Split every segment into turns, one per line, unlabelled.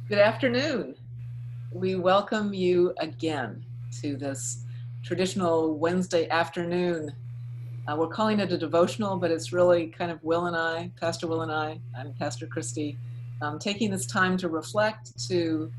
Good afternoon. We welcome you again to this traditional Wednesday afternoon. We're calling it a devotional, but it's really kind of Pastor Will and I'm Pastor Christy, taking this time to reflect, to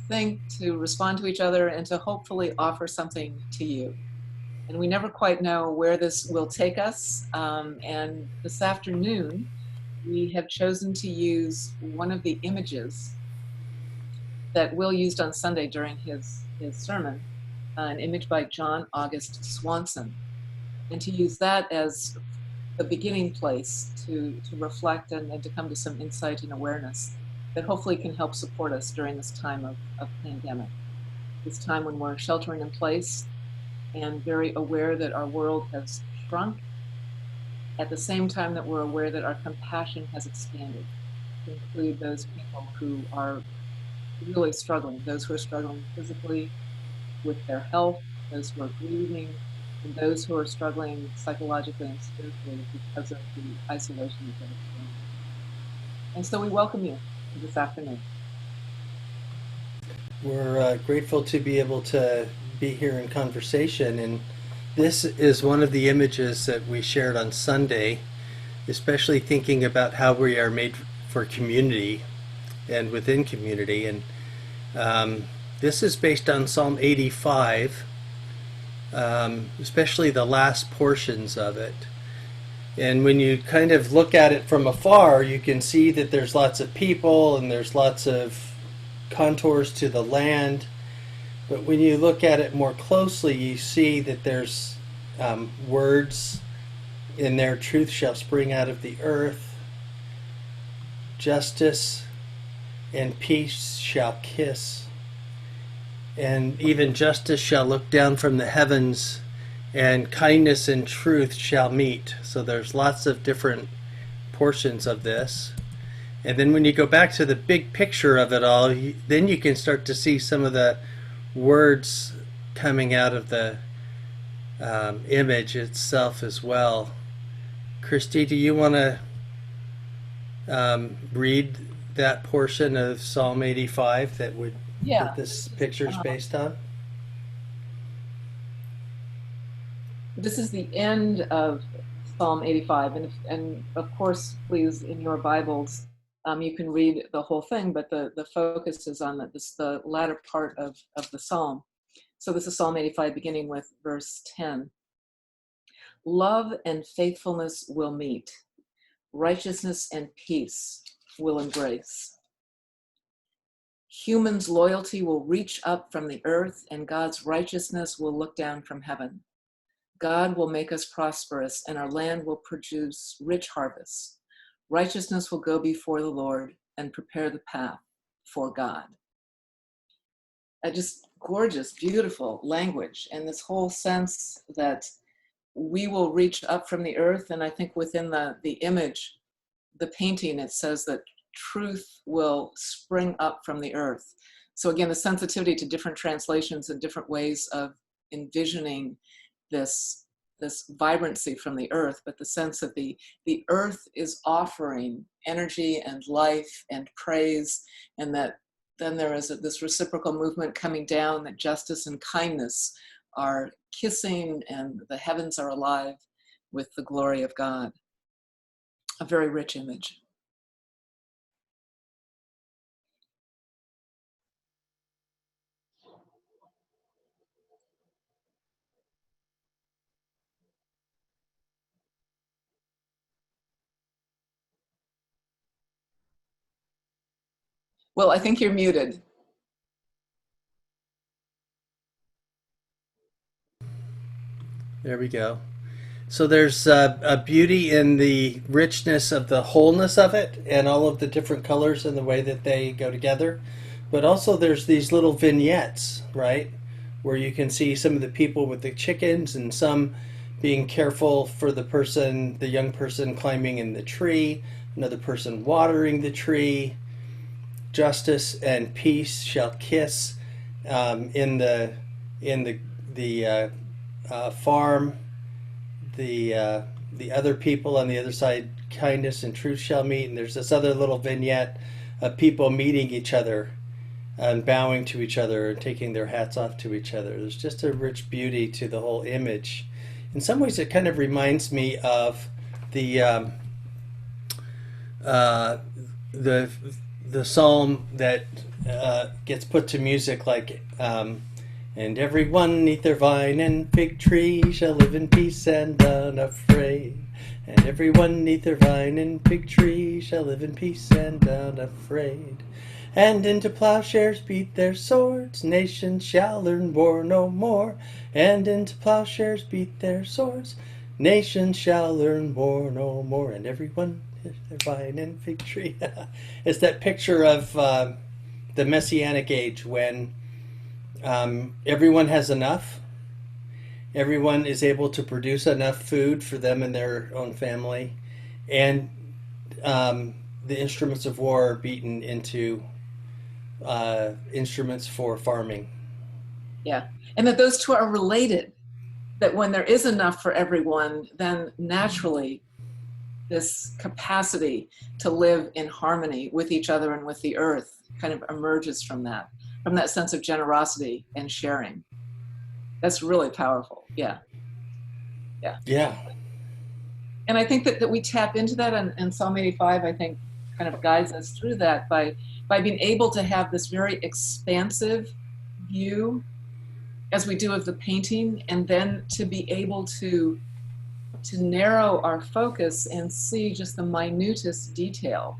think, to respond to each other, and to hopefully offer something to you. And we never quite know where this will take us. And this afternoon, we have chosen to use one of the images that Will used on Sunday during his sermon, an image by John August Swanson, and to use that as the beginning place to reflect and to come to some insight and awareness that hopefully can help support us during this time of pandemic, this time when we're sheltering in place and very aware that our world has shrunk, at the same time that we're aware that our compassion has expanded to include those people who are really struggling, those who are struggling physically with their health, those who are grieving, and those who are struggling psychologically and spiritually because of the isolation that they're experiencing. And so we welcome you this afternoon.
We're grateful to be able to be here in conversation, and this is one of the images that we shared on Sunday, especially thinking about how we are made for community and within community. And this is based on Psalm 85, especially the last portions of it. And when you kind of look at it from afar, you can see that there's lots of people and there's lots of contours to the land. But when you look at it more closely, you see that there's words in there. Truth shall spring out of the earth. Justice and peace shall kiss. And even justice shall look down from the heavens, and kindness and truth shall meet. So there's lots of different portions of this. And then when you go back to the big picture of it all, then you can start to see some of the words coming out of the image itself as well. Christy, do you want to read that portion of Psalm 85 that this picture is based on?
This is the end of Psalm 85, and of course, please, in your Bibles, you can read the whole thing, but the focus is on the latter part of the Psalm. So this is Psalm 85, beginning with verse 10. Love and faithfulness will meet. Righteousness and peace will embrace. Humans' loyalty will reach up from the earth, and God's righteousness will look down from heaven. God will make us prosperous, and our land will produce rich harvests. Righteousness will go before the Lord and prepare the path for God. Just gorgeous, beautiful language, and this whole sense that we will reach up from the earth. And I think within the image, the painting, it says that truth will spring up from the earth. So again, the sensitivity to different translations and different ways of envisioning this vibrancy from the earth, but the sense that the earth is offering energy and life and praise, and that then there is this reciprocal movement coming down, that justice and kindness are kissing and the heavens are alive with the glory of God. A very rich image. Well, I think you're muted.
There we go. So there's a beauty in the richness of the wholeness of it and all of the different colors and the way that they go together. But also there's these little vignettes, right? Where you can see some of the people with the chickens and some being careful for the young person climbing in the tree, another person watering the tree. Justice and peace shall kiss in the farm. The other people on the other side, kindness and truth shall meet. And there's this other little vignette of people meeting each other and bowing to each other and taking their hats off to each other. There's just a rich beauty to the whole image. In some ways, it kind of reminds me of the uh, the the psalm that gets put to music like. And everyone neath their vine and fig tree shall live in peace and unafraid. And everyone neath their vine and fig tree shall live in peace and unafraid. And into plowshares beat their swords, nations shall learn war no more. And into plowshares beat their swords, nations shall learn war no more. And everyone neath their vine and fig tree. It's that picture of the Messianic age when everyone has enough. Everyone is able to produce enough food for them and their own family, and the instruments of war are beaten into instruments for farming.
Yeah. And that those two are related. That when there is enough for everyone, then naturally this capacity to live in harmony with each other and with the earth kind of emerges from that sense of generosity and sharing. That's really powerful. Yeah. Yeah.
Yeah.
And I think that we tap into that, and Psalm 85, I think, kind of guides us through that by being able to have this very expansive view as we do of the painting, and then to be able to narrow our focus and see just the minutest detail,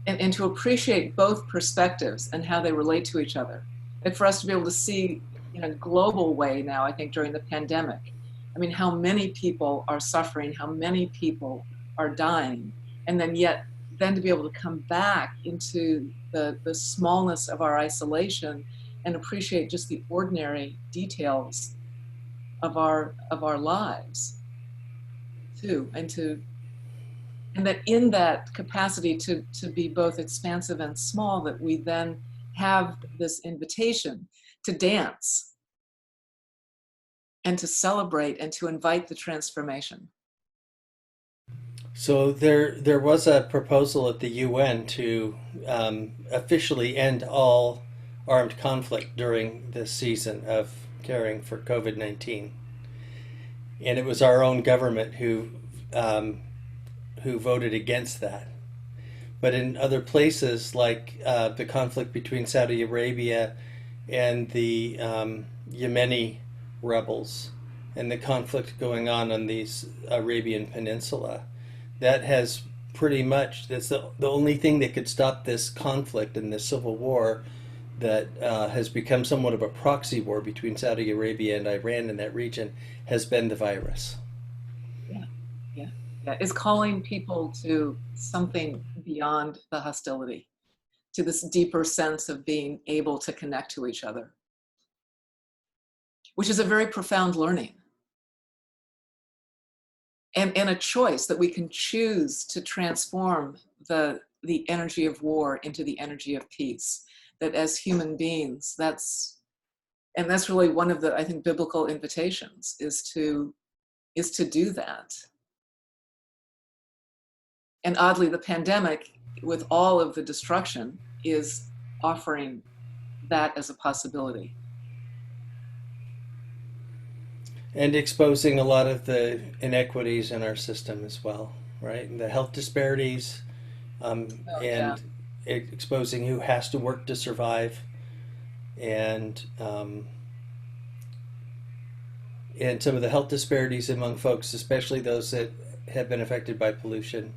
and to appreciate both perspectives and how they relate to each other. And for us to be able to see in a global way now, I think during the pandemic, I mean, how many people are suffering, how many people are dying, and then to be able to come back into the smallness of our isolation and appreciate just the ordinary details of our lives too, and that in that capacity to be both expansive and small, that we then have this invitation to dance and to celebrate and to invite the transformation.
So there was a proposal at the UN to officially end all armed conflict during this season of caring for COVID-19, and it was our own government who voted against that. But in other places, like the conflict between Saudi Arabia and the Yemeni rebels, and the conflict going on the Arabian Peninsula, that has pretty much, that's the only thing that could stop this conflict and this civil war that has become somewhat of a proxy war between Saudi Arabia and Iran in that region, has been the virus.
Yeah, yeah, yeah. Is calling people to something beyond the hostility, to this deeper sense of being able to connect to each other, which is a very profound learning. And a choice that we can choose to transform the energy of war into the energy of peace. That as human beings, that's really one of the, I think, biblical invitations is to do that. And oddly, the pandemic, with all of the destruction, is offering that as a possibility.
And exposing a lot of the inequities in our system as well, right? And the health disparities, and exposing who has to work to survive, and some of the health disparities among folks, especially those that have been affected by pollution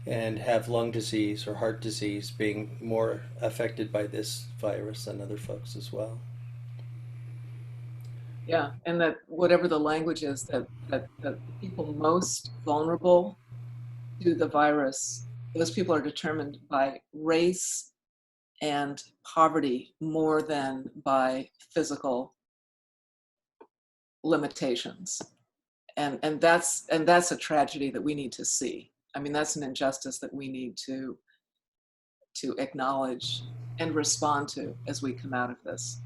and have lung disease or heart disease, being more affected by this virus than other folks as well.
Yeah, and that whatever the language is, that the people most vulnerable to the virus, those people are determined by race and poverty more than by physical limitations. And that's a tragedy that we need to see. I mean, that's an injustice that we need to acknowledge and respond to as we come out of this.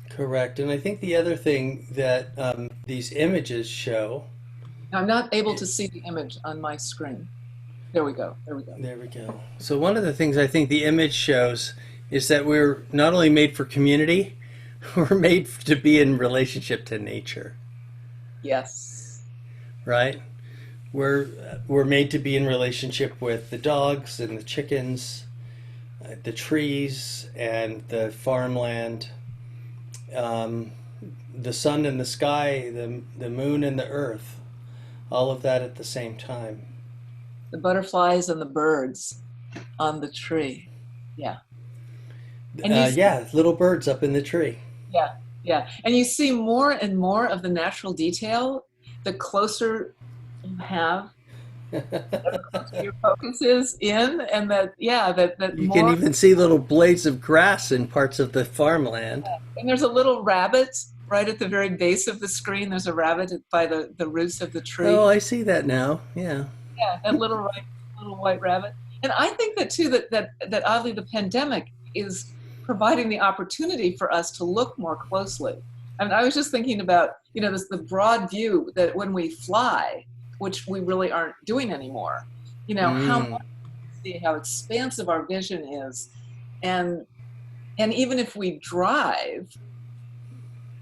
Correct. And I think the other thing that these images show.
Now, I'm not able to see the image on my screen. There we go. There we go.
There we go. So one of the things I think the image shows is that we're not only made for community, we're made to be in relationship to nature,
Yes.
right? We're made to be in relationship with the dogs and the chickens, the trees and the farmland, the sun and the sky, the moon and the earth, all of that at the same time.
The butterflies and the birds on the tree. Yeah. And
Yeah, little birds up in the tree.
yeah, yeah. And you see more and more of the natural detail the closer you have, the closer your focus is in, and that, yeah, that
You can
more.
even see little blades of grass in parts of the farmland.
And there's a little rabbit right at the very base of the screen. There's a rabbit by the roots of the
Oh,
tree.
I see that now. Yeah.
Yeah, that little white rabbit. And I think that too, that oddly the pandemic is providing the opportunity for us to look more closely. I mean, I was just thinking about, the broad view that when we fly, which we really aren't doing anymore, how
Mm.
much we see how expansive our vision is. And even if we drive,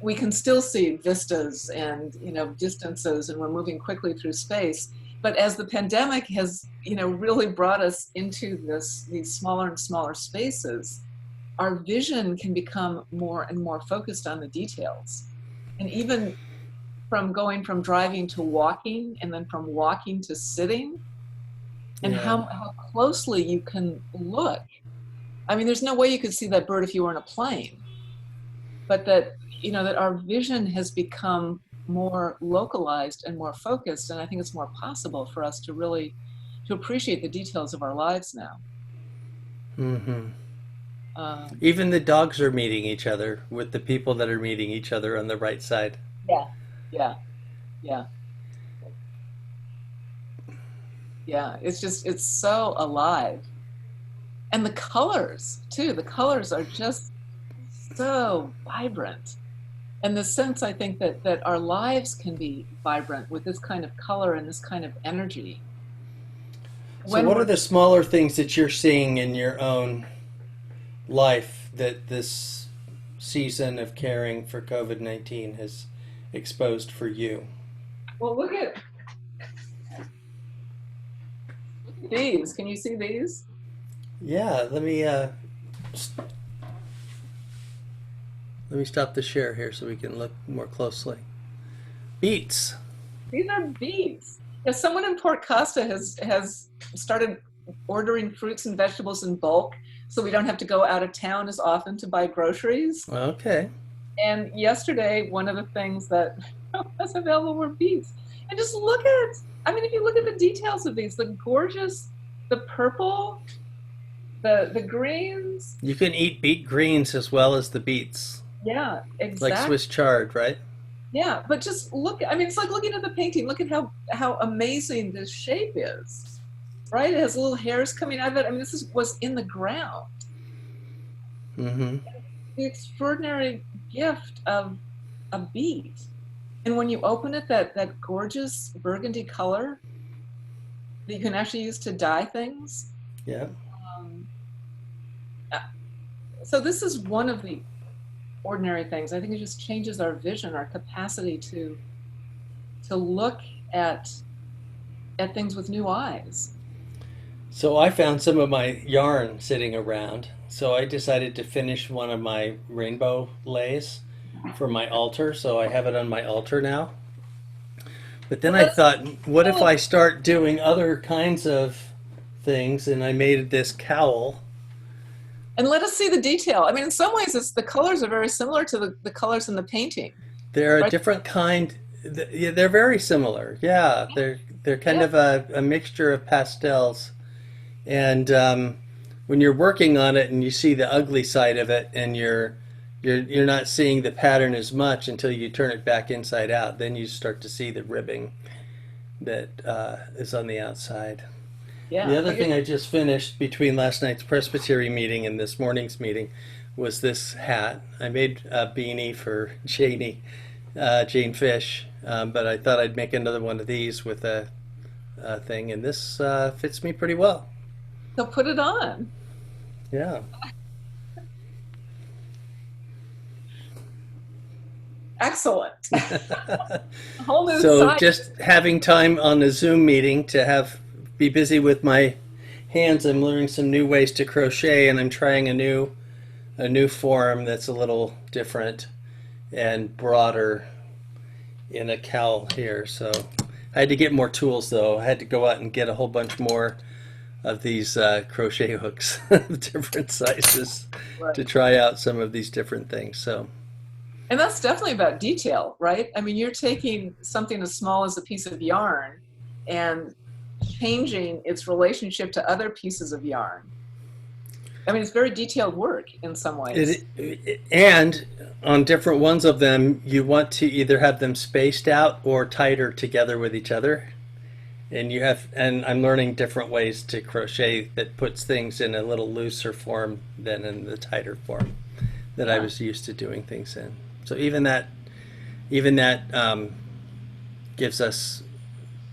we can still see vistas and distances, and we're moving quickly through space. But as the pandemic has really brought us into these smaller and smaller spaces, our vision can become more and more focused on the details. And even from going from driving to walking, and then from walking to sitting, and
Yeah.
how closely you can look. I mean, there's no way you could see that bird if you were in a plane, but that our vision has become more localized and more focused, and I think it's more possible for us to really to appreciate the details of our lives now.
Hmm.
Um,
Even the dogs are meeting each other with the people that are meeting each other on the right side.
yeah, yeah, yeah, yeah. It's so alive, and the colors too. The colors are just so vibrant, and the sense I think that our lives can be vibrant with this kind of color and this kind of energy
So,
when
what are
we're.
the smaller things that you're seeing in your own life that this season of caring for COVID-19 has exposed for you?
Well, look at these. Can you see these?
Yeah, let me stop the share here so we can look more closely. Beets.
These are beets. Yeah, someone in Port Costa has started ordering fruits and vegetables in bulk, so we don't have to go out of town as often to buy groceries.
Okay.
And yesterday, one of the things that was available were beets. And just look at, I mean, if you look at the details of these, the gorgeous, the purple, the greens.
You can eat beet greens as well as the beets,
Yeah,
like
exactly.
Swiss chard, right?
Yeah, but just look, I mean, it's like looking at the painting. Look at how amazing this shape is, right? It has little hairs coming out of it. I mean, was in the ground.
Mm-hmm.
The extraordinary gift of a beet. And when you open it, that gorgeous burgundy color that you can actually use to dye things.
Yeah.
Um, uh, so this is one of the ordinary things. I think it just changes our vision, our capacity to look at things with new eyes.
So I found some of my yarn sitting around. So I decided to finish one of my rainbow lays for my altar. So I have it on my altar now. But then
Well,
I
let's
thought, what if
tell
I start doing other kinds of things? And I made this cowl.
and let us see the detail. I mean, in some ways, the colors are very similar to the colors in the painting,
They're a
right?
different kind. Yeah, they're very similar. Yeah, they're kind
Yeah,
of a mixture of pastels. And when you're working on it and you see the ugly side of it, and you're not seeing the pattern as much until you turn it back inside out, then you start to see the ribbing that is on the outside. The
yeah.
other
But you're
thing I just finished between last night's presbytery meeting and this morning's meeting was this hat. I made a beanie for Jane Fish, but I thought I'd make another one of these with thing, and this fits me pretty well.
So put it on.
Yeah.
Excellent. A whole new
So
side.
just having time on a Zoom meeting to be busy with my hands, I'm learning some new ways to crochet, and I'm trying a new form that's a little different and broader in a cowl here. So I had to get more tools though. I had to go out and get a whole bunch more of these crochet hooks of different sizes
Right.
to try out some of these different things. So
And that's definitely about detail, right? I mean, you're taking something as small as a piece of yarn and changing its relationship to other pieces of yarn. I mean, it's very detailed work in some ways.
and on different ones of them, you want to either have them spaced out or tighter together with each other. And I'm learning different ways to crochet that puts things in a little looser form than in the tighter form that I was used to doing things in. So even that gives us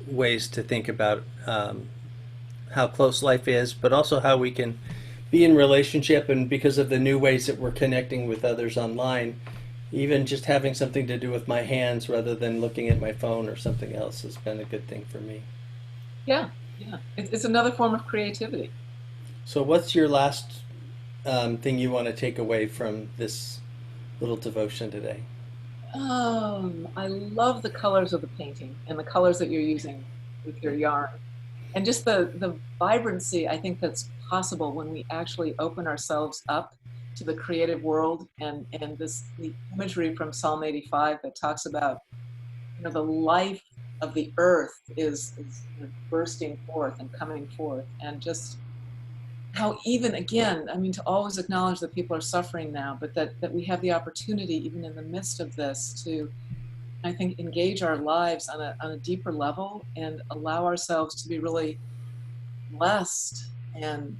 ways to think about how close life is, but also how we can be in relationship. And because of the new ways that we're connecting with others online, even just having something to do with my hands rather than looking at my phone or something else has been a good thing for me.
Yeah, yeah. It's another form of creativity.
So, what's your last thing you want to take away from this little devotion today?
I love the colors of the painting and the colors that you're using with your yarn. And just the vibrancy I think that's possible when we actually open ourselves up to the creative world and the imagery from Psalm 85 that talks about the life of the earth is bursting forth and coming forth, and just how, even again, I mean, to always acknowledge that people are suffering now, but that we have the opportunity even in the midst of this to, I think, engage our lives on a deeper level and allow ourselves to be really blessed and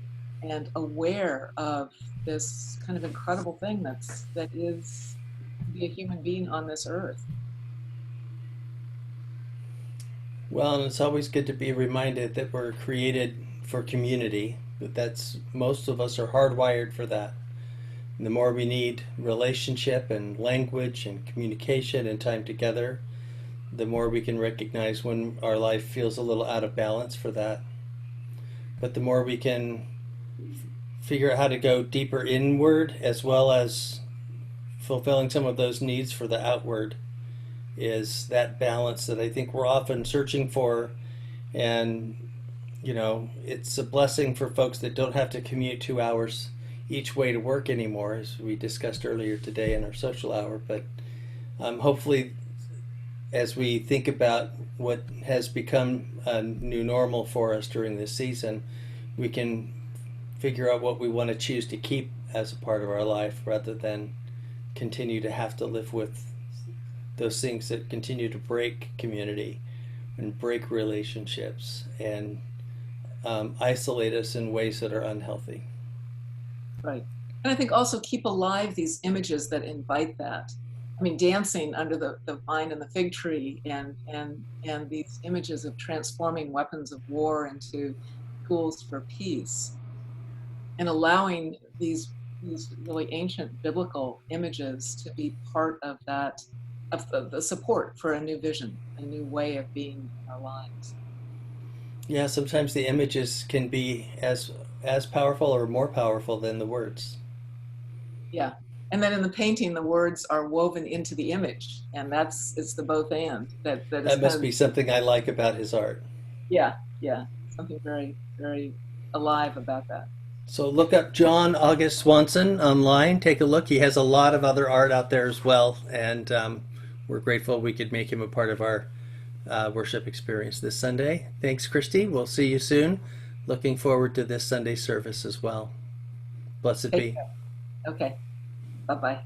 aware of this kind of incredible thing that is to be a human being on this earth.
Well, and it's always good to be reminded that we're created for community, but that's most of us are hardwired for that. And the more we need relationship and language and communication and time together, the more we can recognize when our life feels a little out of balance for that. But the more we can figure out how to go deeper inward as well as fulfilling some of those needs for the outward is that balance that I think we're often searching for. And, it's a blessing for folks that don't have to commute 2 hours each way to work anymore, as we discussed earlier today in our social hour. But hopefully, as we think about what has become a new normal for us during this season, we can figure out what we want to choose to keep as a part of our life rather than continue to have to live with those things that continue to break community and break relationships and isolate us in ways that are unhealthy.
Right. And I think also keep alive these images that invite that. I mean, dancing under the vine and the fig tree, and these images of transforming weapons of war into tools for peace, and allowing these really ancient biblical images to be part of that, of the support for a new vision, a new way of being in our lives.
Yeah, sometimes the images can be as powerful or more powerful than the words.
Yeah. And then in the painting, the words are woven into the image, and it's the both and that is
That
kind
must
of,
be something I like about his art.
yeah, yeah, something very, very alive about that.
So look up John August Swanson online. Take a look. He has a lot of other art out there as well, and we're grateful we could make him a part of our worship experience this Sunday. Thanks, Christy. We'll see you soon. Looking forward to this Sunday service as well. Blessed
Take
be.
care. Okay. Bye bye.